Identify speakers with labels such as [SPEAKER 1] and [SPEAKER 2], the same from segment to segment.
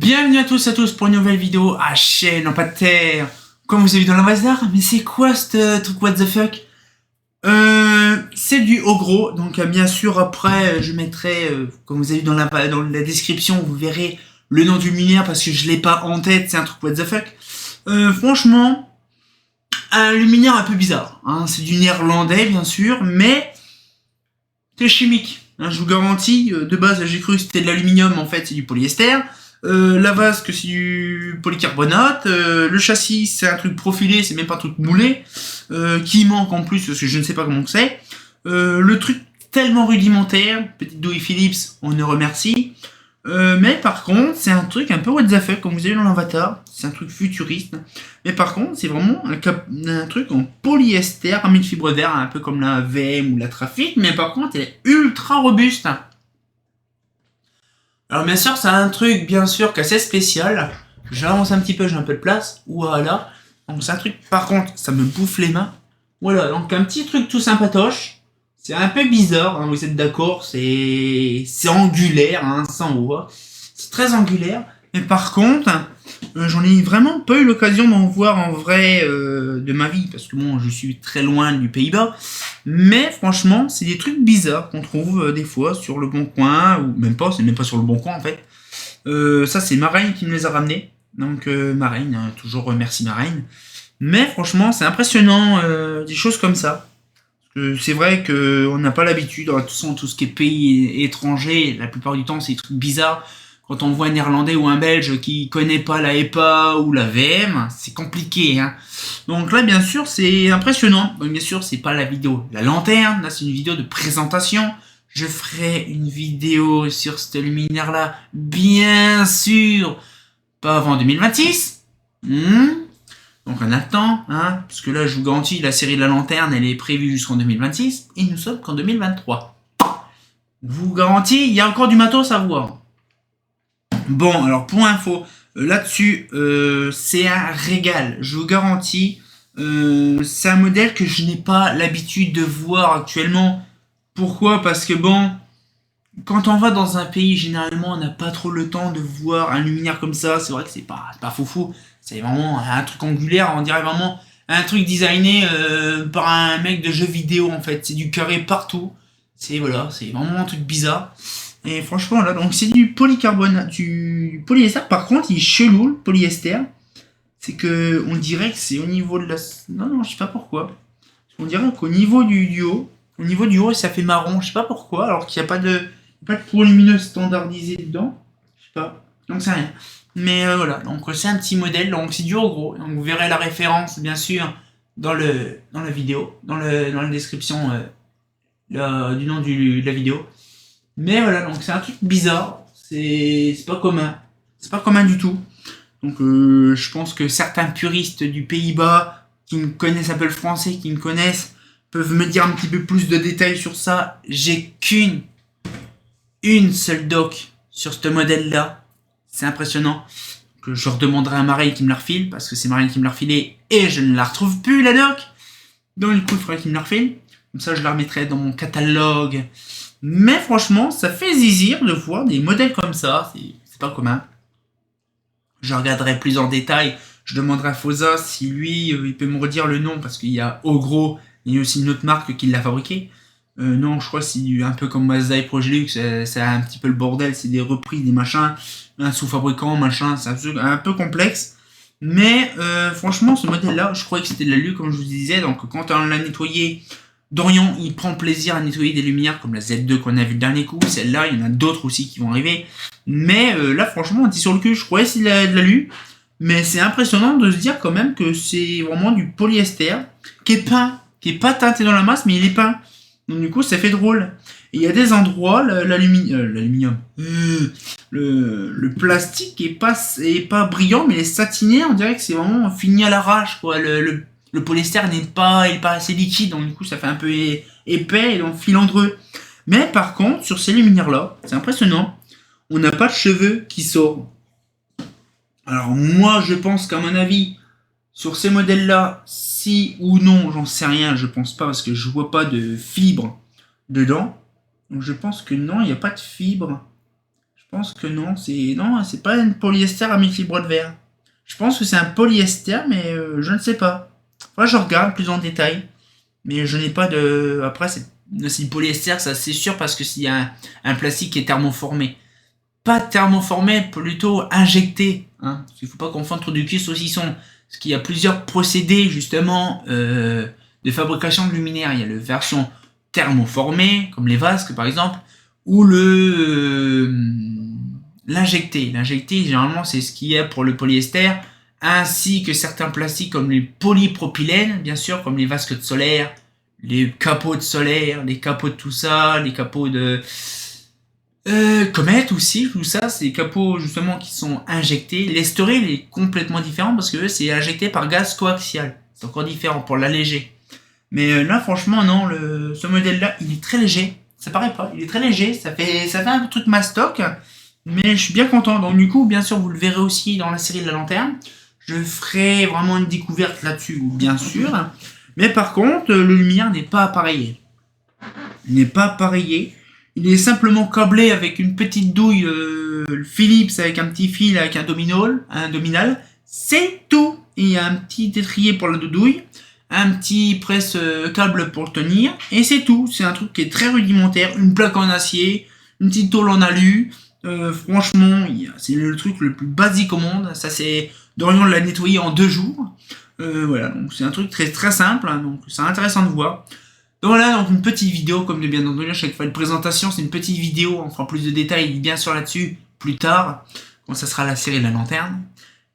[SPEAKER 1] Bienvenue à tous pour une nouvelle vidéo à chaîne en pas de terre. Comme vous avez vu dans la hasard, mais c'est quoi ce truc what the fuck? C'est du haut gros, donc bien sûr après je mettrai, comme vous avez vu dans la description, vous verrez le nom du luminaire parce que je l'ai pas en tête, c'est un truc what the fuck. Franchement, un luminaire un peu bizarre, hein. C'est du néerlandais bien sûr, mais c'est chimique, hein, je vous garantis. De base j'ai cru que c'était de l'aluminium, en fait c'est du polyester. La vasque c'est du polycarbonate, le châssis c'est un truc profilé, c'est même pas un truc moulé, qui manque en plus parce que je ne sais pas comment c'est. Le truc tellement rudimentaire, petite douille Philips, on ne remercie. Mais par contre c'est un truc un peu what the fuck, comme vous avez dans l'avatar, c'est un truc futuriste. Mais par contre c'est vraiment un truc en polyester armé de fibre verre, un peu comme la VM ou la Trafic, mais par contre elle est ultra robuste. Alors bien sûr, c'est un truc bien sûr qu'assez spécial. J'avance un petit peu, j'ai un peu de place. Voilà. Donc c'est un truc, par contre, ça me bouffe les mains. Voilà, donc un petit truc tout sympatoche. C'est un peu bizarre, hein, vous êtes d'accord, c'est angulaire, hein, sans voix. C'est très angulaire. Mais par contre, j'en ai vraiment pas eu l'occasion d'en voir en vrai de ma vie. Parce que bon, je suis très loin du Pays-Bas. Mais franchement, c'est des trucs bizarres qu'on trouve des fois sur le Bon Coin, ou même pas, c'est même pas sur le Bon Coin en fait. Ça c'est Marraine qui me les a ramenés. Donc Marraine, toujours merci Marraine. Mais franchement, c'est impressionnant des choses comme ça. C'est vrai qu'on n'a pas l'habitude, tout ce qui est pays étranger, la plupart du temps c'est des trucs bizarres. Quand on voit un Néerlandais ou un Belge qui connaît pas la EPA ou la VM, c'est compliqué, hein. Donc là, bien sûr, c'est impressionnant. Donc bien sûr, c'est pas la vidéo la lanterne, là c'est une vidéo de présentation. Je ferai une vidéo sur ce luminaire-là, bien sûr, pas avant 2026. Donc on attend, hein, parce que là, je vous garantis, la série de la lanterne, elle est prévue jusqu'en 2026, et nous sommes qu'en 2023. Je vous garantis, il y a encore du matos à voir. Bon, alors pour info, là-dessus, c'est un régal, je vous garantis. C'est un modèle que je n'ai pas l'habitude de voir actuellement. Pourquoi? Parce que bon, quand on va dans un pays, généralement, on n'a pas trop le temps de voir un luminaire comme ça. C'est vrai que c'est pas foufou. C'est vraiment un truc angulaire, on dirait vraiment un truc designé par un mec de jeux vidéo en fait. C'est du carré partout. Voilà, c'est vraiment un truc bizarre. Et franchement là, donc c'est du polycarbonate, du polyester. Par contre, il est chelou le polyester. C'est que on dirait que c'est au niveau de la... Non, je sais pas pourquoi. On dirait qu'au niveau du haut, ça fait marron, je sais pas pourquoi, alors qu'il n'y a pas de point lumineux standardisé dedans. Je sais pas, donc c'est rien. Mais voilà, donc c'est un petit modèle, donc c'est du haut gros. Donc vous verrez la référence, bien sûr, dans la vidéo, dans la description du nom de la vidéo. Mais voilà, donc c'est un truc bizarre, c'est pas commun. C'est pas commun du tout. Donc je pense que certains puristes du Pays-Bas qui me connaissent un peu le français, qui me connaissent, peuvent me dire un petit peu plus de détails sur ça. J'ai une seule doc sur ce modèle-là. C'est impressionnant. Que je redemanderai à Marraine qui me la refile, parce que c'est Marraine qui me l'a refilé et je ne la retrouve plus la doc. Donc du coup il faudrait qu'il me la refile. Comme ça je la remettrai dans mon catalogue. Mais franchement, ça fait zizir de voir des modèles comme ça. C'est pas commun. Je regarderai plus en détail. Je demanderai à Fosa si lui, il peut me redire le nom, parce qu'il y a Ogro, il y a aussi une autre marque qui l'a fabriqué. Non, je crois que c'est un peu comme Mazda et Progelux, c'est un petit peu le bordel, c'est des reprises, des machins, un sous-fabricant, machin, c'est un peu complexe. Mais franchement, ce modèle-là, je croyais que c'était de l'alu, comme je vous disais, donc quand on l'a nettoyé, Dorian, il prend plaisir à nettoyer des lumières comme la Z2 qu'on a vu le dernier coup. Celle-là, il y en a d'autres aussi qui vont arriver. Mais là, franchement, on dit sur le cul, je croyais que c'était de l'alu. Mais c'est impressionnant de se dire quand même que c'est vraiment du polyester qui est peint, qui est pas teinté dans la masse, mais il est peint. Donc du coup, ça fait drôle. Et il y a des endroits, l'aluminium, le plastique est pas brillant, mais les satinés, on dirait que c'est vraiment fini à l'arrache, quoi. Le polyester n'est pas assez liquide, donc du coup ça fait un peu épais et donc filandreux. Mais par contre, sur ces luminaires-là, c'est impressionnant, on n'a pas de cheveux qui sortent. Alors moi, je pense qu'à mon avis, sur ces modèles-là, si ou non, j'en sais rien, je pense pas, parce que je vois pas de fibres dedans. Donc je pense que non, il n'y a pas de fibres. Je pense que non, c'est pas un polyester à mi-fibre de verre. Je pense que c'est un polyester, mais je ne sais pas. Moi, je regarde plus en détail, mais je n'ai pas de. Après, c'est du polyester, ça c'est sûr, parce que s'il y a un plastique qui est thermoformé. Pas thermoformé, plutôt injecté. Hein. Il ne faut pas confondre trop du cuir saucisson. Parce qu'il y a plusieurs procédés, justement, de fabrication de luminaires. Il y a la version thermoformée, comme les vasques, par exemple, ou l'injecté. L'injecté, généralement, c'est ce qu'il y a pour le polyester, ainsi que certains plastiques comme les polypropylènes, bien sûr, comme les vasques de solaire, les capots de solaire, les capots de tout ça, les capots de Comet aussi, tout ça, c'est des capots justement qui sont injectés. L'estoril est complètement différent parce que c'est injecté par gaz coaxial. C'est encore différent pour l'alléger. Mais là, franchement, non, ce modèle-là, il est très léger. Ça paraît pas, il est très léger. Ça fait un truc mastoc, mais je suis bien content. Donc du coup, bien sûr, vous le verrez aussi dans la série de la lanterne. Je ferai vraiment une découverte là-dessus, bien sûr. Mais par contre, le lumière n'est pas appareillé. Il n'est pas appareillé. Il est simplement câblé avec une petite douille Philips avec un petit fil avec un dominal. C'est tout. Et il y a un petit étrier pour la douille, un petit presse câble pour le tenir, et c'est tout. C'est un truc qui est très rudimentaire. Une plaque en acier, une petite tôle en alu. Franchement, c'est le truc le plus basique au monde. Ça, c'est Dorian l'a nettoyé en 2 jours. Voilà, donc c'est un truc très très simple. Hein, donc c'est intéressant de voir. Donc voilà, donc une petite vidéo, comme de bien entendu, à chaque fois une présentation, c'est une petite vidéo, on fera plus de détails bien sûr là-dessus plus tard, quand ça sera la série de la lanterne.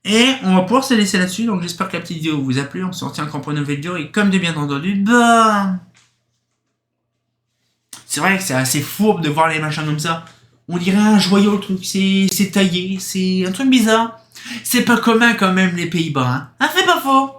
[SPEAKER 1] Et on va pouvoir se laisser là-dessus, donc j'espère que la petite vidéo vous a plu, on se retient encore pour une nouvelle vidéo, et comme de bien entendu, bah... C'est vrai que c'est assez fourbe de voir les machins comme ça. On dirait un joyau le truc, c'est taillé, c'est un truc bizarre. C'est pas commun quand même les Pays-Bas, hein. Ah, c'est pas faux.